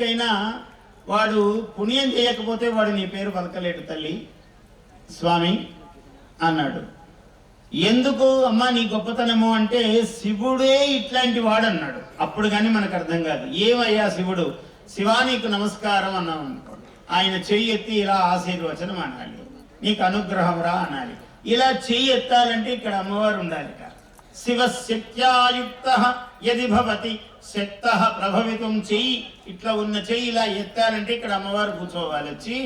నిమిషానికైనా వాడు పుణ్యం చేయకపోతే వాడు నీ పేరు పలకలేడు తల్లి స్వామి అన్నాడు. ఎందుకు అమ్మా నీ గొప్పతనము అంటే శివుడే ఇట్లాంటి వాడు అన్నాడు. అప్పుడు కానీ మనకు అర్థం కాదు. ఏమయ్యా శివుడు, శివా నీకు నమస్కారం అన్నాం అనుకో, ఆయన చెయ్యి ఎత్తి ఇలా ఆశీర్వచనం అనాలి, నీకు అనుగ్రహం రా అనాలి. ఇలా చెయ్యి ఎత్తాలంటే ఇక్కడ అమ్మవారు ఉండాలి. శివశక్త్యాయుక్త యది భవతి శక్త ప్రభవితం చెయ్యి, ఇట్లా ఉన్న చెయ్యి ఇలా ఎత్తాలంటే ఇక్కడ అమ్మవారు కూర్చోవాలి వచ్చి,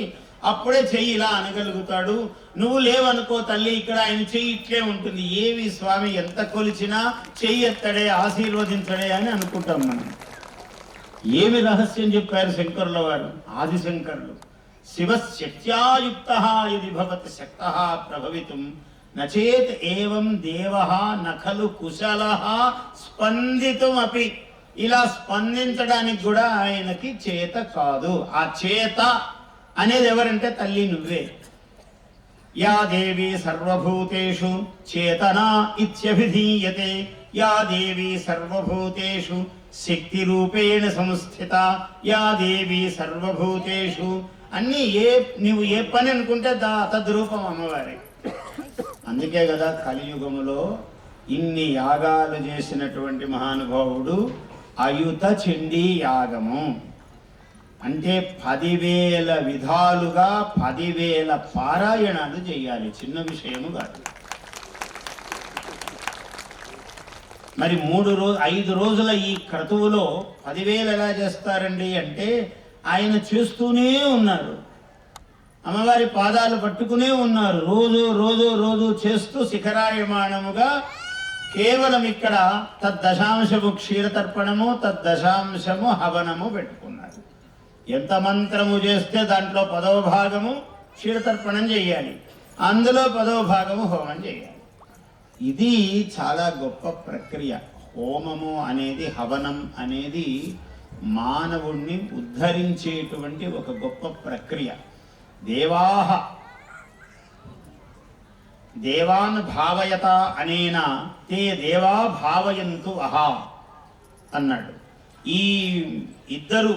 అప్పుడే చెయ్యి ఇలా అనగలుగుతాడు. నువ్వు లేవనుకో తల్లి, ఇక్కడ ఆయన చెయ్యి ఇట్లే ఉంటుంది. ఏవి స్వామి ఎంత కొలిచినా చెయ్యి ఎత్తడే ఆశీర్వదించడే అని అనుకుంటాం మనం. ఏమి రహస్యం చెప్పారు శంకరుల వారు, ఆదిశంకరులు. శివశక్త్యాయుక్త యది భవతి శక్త ప్రభవితం నచేత్ ఏవం దేవః నఖలు కుశలః స్పందితుమపి. ఇలా స్పందించడానికి కూడా ఆయనకి చేత కాదు. ఆ చేత అనేది ఎవరంటే తల్లి నువ్వే. యా దేవి సర్వభూతేషు చేతనా ఇత్యభిధీయతే, యా దేవి సర్వభూతేషు శక్తి రూపేణ సంస్థిత, యా దేవి సర్వభూతేషు. అన్ని నువ్వు ఏ పని అనుకుంటే తద్రూపం అమ్మవారే. అందుకే కదా కలియుగములో ఇన్ని యాగాలు చేసినటువంటి మహానుభావుడు అయుత చండీ యాగము అంటే 10,000 విధాలుగా 10,000 పారాయణాలు చేయాలి. చిన్న విషయము కాదు. మరి 5 రోజుల ఈ క్రతువులో 10,000 ఎలా చేస్తారండి అంటే ఆయన చేస్తూనే ఉన్నారు. అమ్మవారి పాదాలు పట్టుకునే ఉన్నారు. రోజు రోజు రోజు చేస్తూ శిఖరాయమాణముగా కేవలం ఇక్కడ తద్దశాంశము క్షీరతర్పణము, తద్దశాంశము హవనము పెట్టుకున్నారు. ఎంత మంత్రము చేస్తే దాంట్లో 10వ భాగము క్షీరతర్పణం చేయాలి, అందులో 10వ భాగము హోమం చేయాలి. ఇది చాలా గొప్ప ప్రక్రియ. హోమము అనేది, హవనం అనేది మానవుణ్ణి ఉద్ధరించేటువంటి ఒక గొప్ప ప్రక్రియ. దేవాన్ భావయత అనేన తే దేవా భావయంతు అహా అన్నాడు. ఈ ఇద్దరు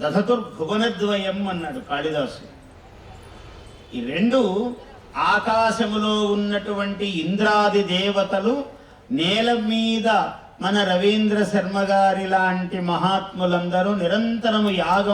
దధతుర్భువనద్వయం అన్నాడు కాళిదాసు. ఈ రెండు ఆకాశములో ఉన్నటువంటి ఇంద్రాది దేవతలు నేల మీద మన రవీంద్ర శర్మ గారి లాంటి మహాత్ములందరూ నిరంతరము యాగం